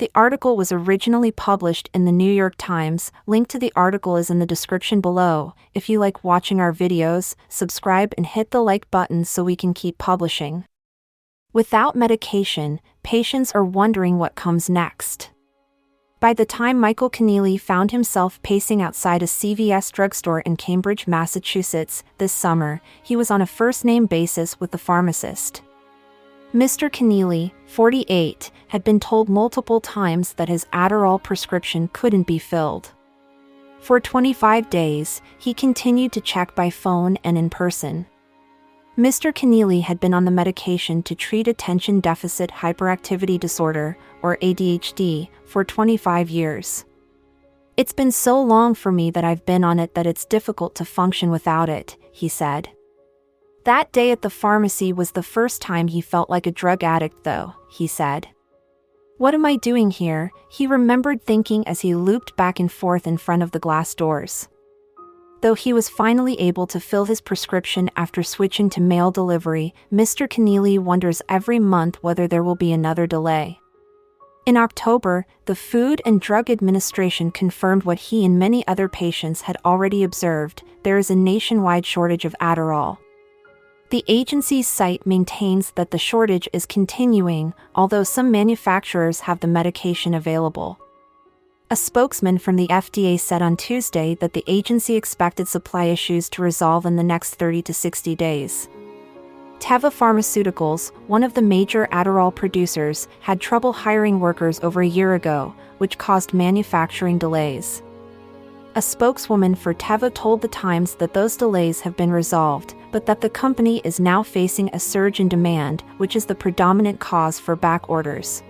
The article was originally published in the New York Times. Link to the article is in the description below. If you like watching our videos, subscribe and hit the like button so we can keep publishing. Without medication, patients are wondering what comes next. By the time Michael Keneally found himself pacing outside a CVS drugstore in Cambridge, Massachusetts, this summer, he was on a first-name basis with the pharmacist. Mr. Keneally, 48, had been told multiple times that his Adderall prescription couldn't be filled. For 25 days, he continued to check by phone and in person. Mr. Keneally had been on the medication to treat attention deficit hyperactivity disorder, or A.D.H.D, for 25 years. "It's been so long for me that I've been on it that it's difficult to function without it," he said. That day at the pharmacy was the first time he felt like a drug addict though, he said. "What am I doing here?" he remembered thinking as he looped back and forth in front of the glass doors. Though he was finally able to fill his prescription after switching to mail delivery, Mr. Keneally wonders every month whether there will be another delay. In October, the Food and Drug Administration confirmed what he and many other patients had already observed: there is a nationwide shortage of Adderall. The agency's site maintains that the shortage is continuing, although some manufacturers have the medication available. A spokesman from the F.D.A. said on Tuesday that the agency expected supply issues to resolve in the next 30 to 60 days. Teva Pharmaceuticals, one of the major Adderall producers, had trouble hiring workers over a year ago, which caused manufacturing delays. A spokeswoman for Teva told The Times that those delays have been resolved, but that the company is now facing a surge in demand, which is the predominant cause for back orders.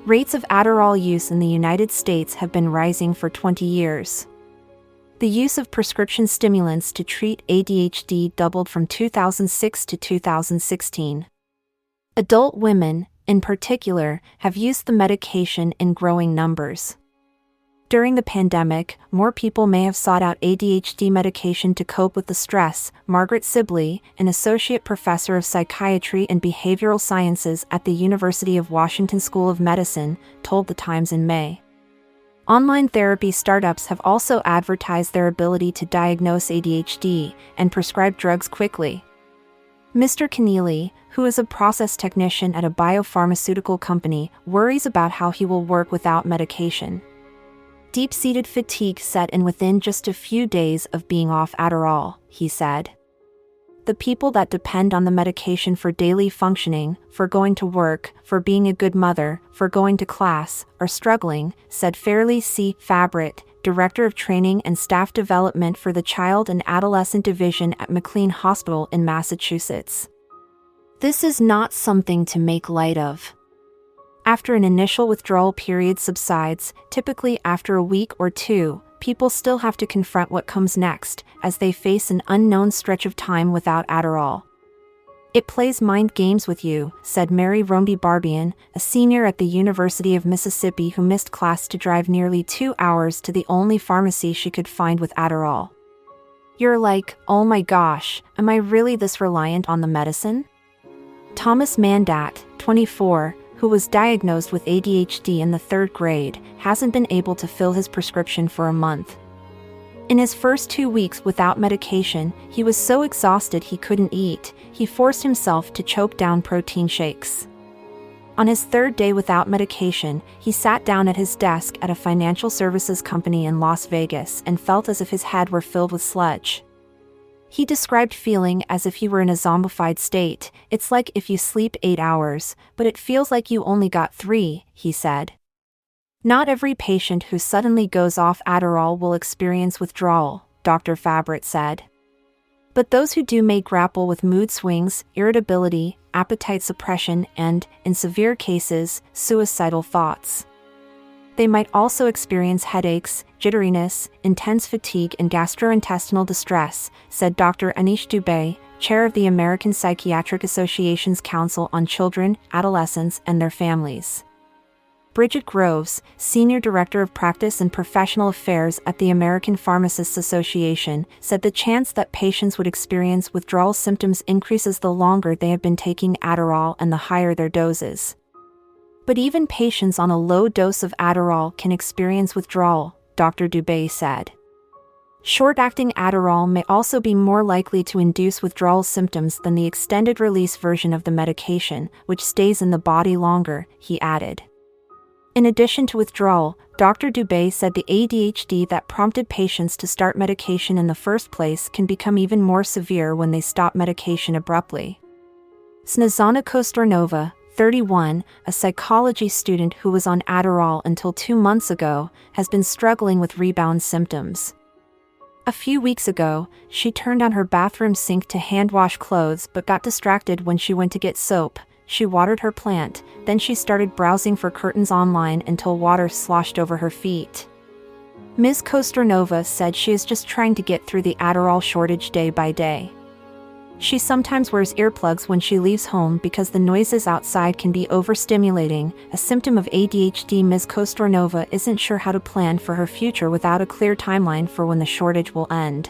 Rates of Adderall use in the United States have been rising for 20 years. The use of prescription stimulants to treat ADHD doubled from 2006 to 2016. Adult women, in particular, have used the medication in growing numbers. During the pandemic, more people may have sought out ADHD medication to cope with the stress, Margaret Sibley, an associate professor of psychiatry and behavioral sciences at the University of Washington School of Medicine, told The Times in May. Online therapy startups have also advertised their ability to diagnose ADHD and prescribe drugs quickly. Mr. Keneally, who is a process technician at a biopharmaceutical company, worries about how he will work without medication. Deep-seated fatigue set in within just a few days of being off Adderall, he said. "The people that depend on the medication for daily functioning, for going to work, for being a good mother, for going to class, are struggling," said Fairly C. Fabret, Director of Training and Staff Development for the Child and Adolescent Division at McLean Hospital in Massachusetts. "This is not something to make light of. After an initial withdrawal period subsides, typically after a week or two, people still have to confront what comes next, as they face an unknown stretch of time without Adderall. It plays mind games with you," said Mary Romby Barbian, a senior at the University of Mississippi who missed class to drive nearly 2 hours to the only pharmacy she could find with Adderall. "You're like, oh my gosh, am I really this reliant on the medicine?" Thomas Mandat, 24, who was diagnosed with ADHD in the 3rd grade, hasn't been able to fill his prescription for a month. In his first 2 weeks without medication, he was so exhausted he couldn't eat. He forced himself to choke down protein shakes. On his 3rd day without medication, he sat down at his desk at a financial services company in Las Vegas and felt as if his head were filled with sludge. He described feeling as if he were in a zombified state. "It's like if you sleep 8 hours, but it feels like you only got 3, he said. Not every patient who suddenly goes off Adderall will experience withdrawal, Dr. Fabret said. But those who do may grapple with mood swings, irritability, appetite suppression, and, in severe cases, suicidal thoughts. They might also experience headaches, jitteriness, intense fatigue and gastrointestinal distress, said Dr. Anish Dubey, chair of the American Psychiatric Association's Council on Children, Adolescents, and Their Families. Bridget Groves, Senior Director of Practice and Professional Affairs at the American Pharmacists Association, said the chance that patients would experience withdrawal symptoms increases the longer they have been taking Adderall and the higher their doses. But even patients on a low dose of Adderall can experience withdrawal, Dr. Dubey said. Short-acting Adderall may also be more likely to induce withdrawal symptoms than the extended-release version of the medication, which stays in the body longer, he added. In addition to withdrawal, Dr. Dubey said the ADHD that prompted patients to start medication in the first place can become even more severe when they stop medication abruptly. Snezana Kostornova, 31, a psychology student who was on Adderall until 2 months ago, has been struggling with rebound symptoms. A few weeks ago, she turned on her bathroom sink to hand wash clothes but got distracted when she went to get soap. She watered her plant, then she started browsing for curtains online until water sloshed over her feet. Ms. Kostornova said she is just trying to get through the Adderall shortage day by day. She sometimes wears earplugs when she leaves home because the noises outside can be overstimulating, a symptom of ADHD. Ms. Kostornova isn't sure how to plan for her future without a clear timeline for when the shortage will end.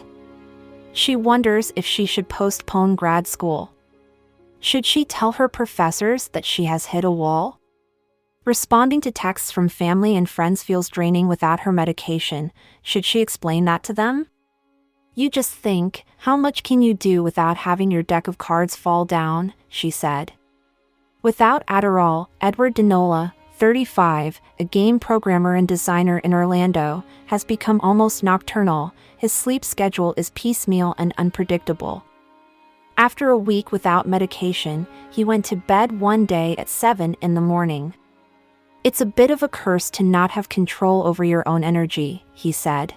She wonders if she should postpone grad school. Should she tell her professors that she has hit a wall? Responding to texts from family and friends feels draining without her medication. Should she explain that to them? You just think, how much can you do without having your deck of cards fall down, she said. Without Adderall, Edward Denola, 35, a game programmer and designer in Orlando, has become almost nocturnal. His sleep schedule is piecemeal and unpredictable. After a week without medication, he went to bed one day at 7 in the morning. It's a bit of a curse to not have control over your own energy, he said.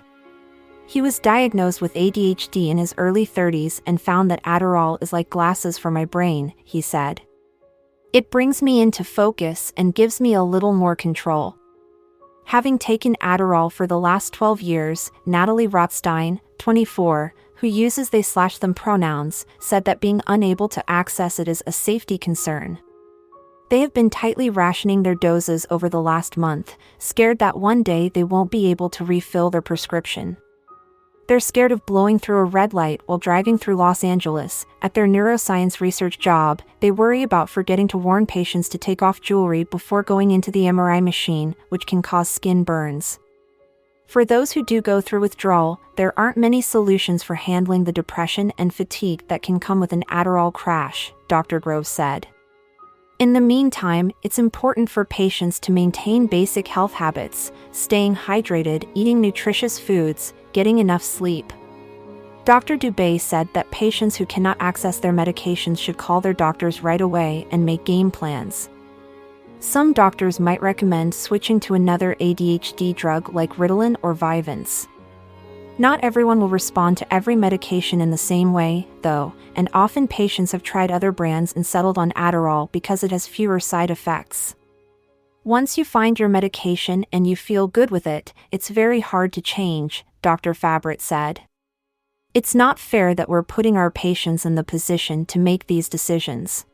He was diagnosed with ADHD in his early 30s and found that Adderall is like glasses for my brain, he said. It brings me into focus and gives me a little more control. Having taken Adderall for the last 12 years, Natalie Rothstein, 24, who uses they/them pronouns, said that being unable to access it is a safety concern. They have been tightly rationing their doses over the last month, scared that one day they won't be able to refill their prescription. They're scared of blowing through a red light while driving through Los Angeles. At their neuroscience research job, they worry about forgetting to warn patients to take off jewelry before going into the MRI machine, which can cause skin burns. For those who do go through withdrawal, there aren't many solutions for handling the depression and fatigue that can come with an Adderall crash, Dr. Grove said. In the meantime, it's important for patients to maintain basic health habits, staying hydrated, eating nutritious foods, getting enough sleep. Dr. Dubey said that patients who cannot access their medications should call their doctors right away and make game plans. Some doctors might recommend switching to another ADHD drug like Ritalin or Vyvanse. Not everyone will respond to every medication in the same way, though, and often patients have tried other brands and settled on Adderall because it has fewer side effects. Once you find your medication and you feel good with it, it's very hard to change, Dr. Fabret said. It's not fair that we're putting our patients in the position to make these decisions.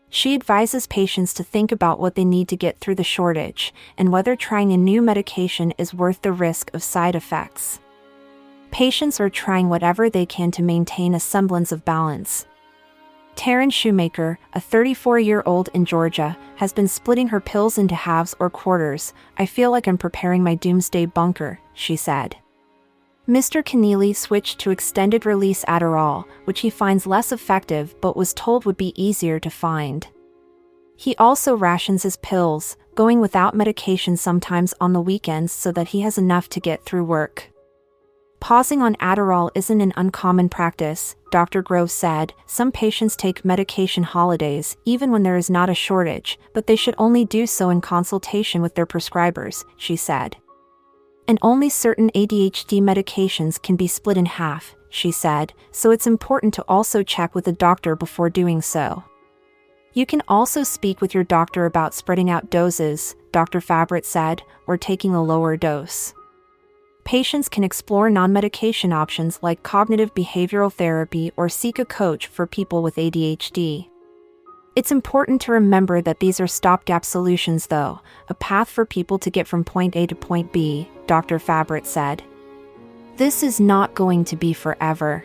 She advises patients to think about what they need to get through the shortage and whether trying a new medication is worth the risk of side effects. Patients are trying whatever they can to maintain a semblance of balance. Taryn Shoemaker, a 34-year-old in Georgia, has been splitting her pills into halves or quarters. I feel like I'm preparing my doomsday bunker, she said. Mr. Keneally switched to extended-release Adderall, which he finds less effective but was told would be easier to find. He also rations his pills, going without medication sometimes on the weekends so that he has enough to get through work. Pausing on Adderall isn't an uncommon practice, Dr. Grove said. Some patients take medication holidays, even when there is not a shortage, but they should only do so in consultation with their prescribers, she said. And only certain ADHD medications can be split in half, she said, so it's important to also check with a doctor before doing so. You can also speak with your doctor about spreading out doses, Dr. Fabret said, or taking a lower dose. Patients can explore non-medication options like cognitive behavioral therapy or seek a coach for people with ADHD. It's important to remember that these are stopgap solutions though, a path for people to get from point A to point B, Dr. Fabret said. This is not going to be forever.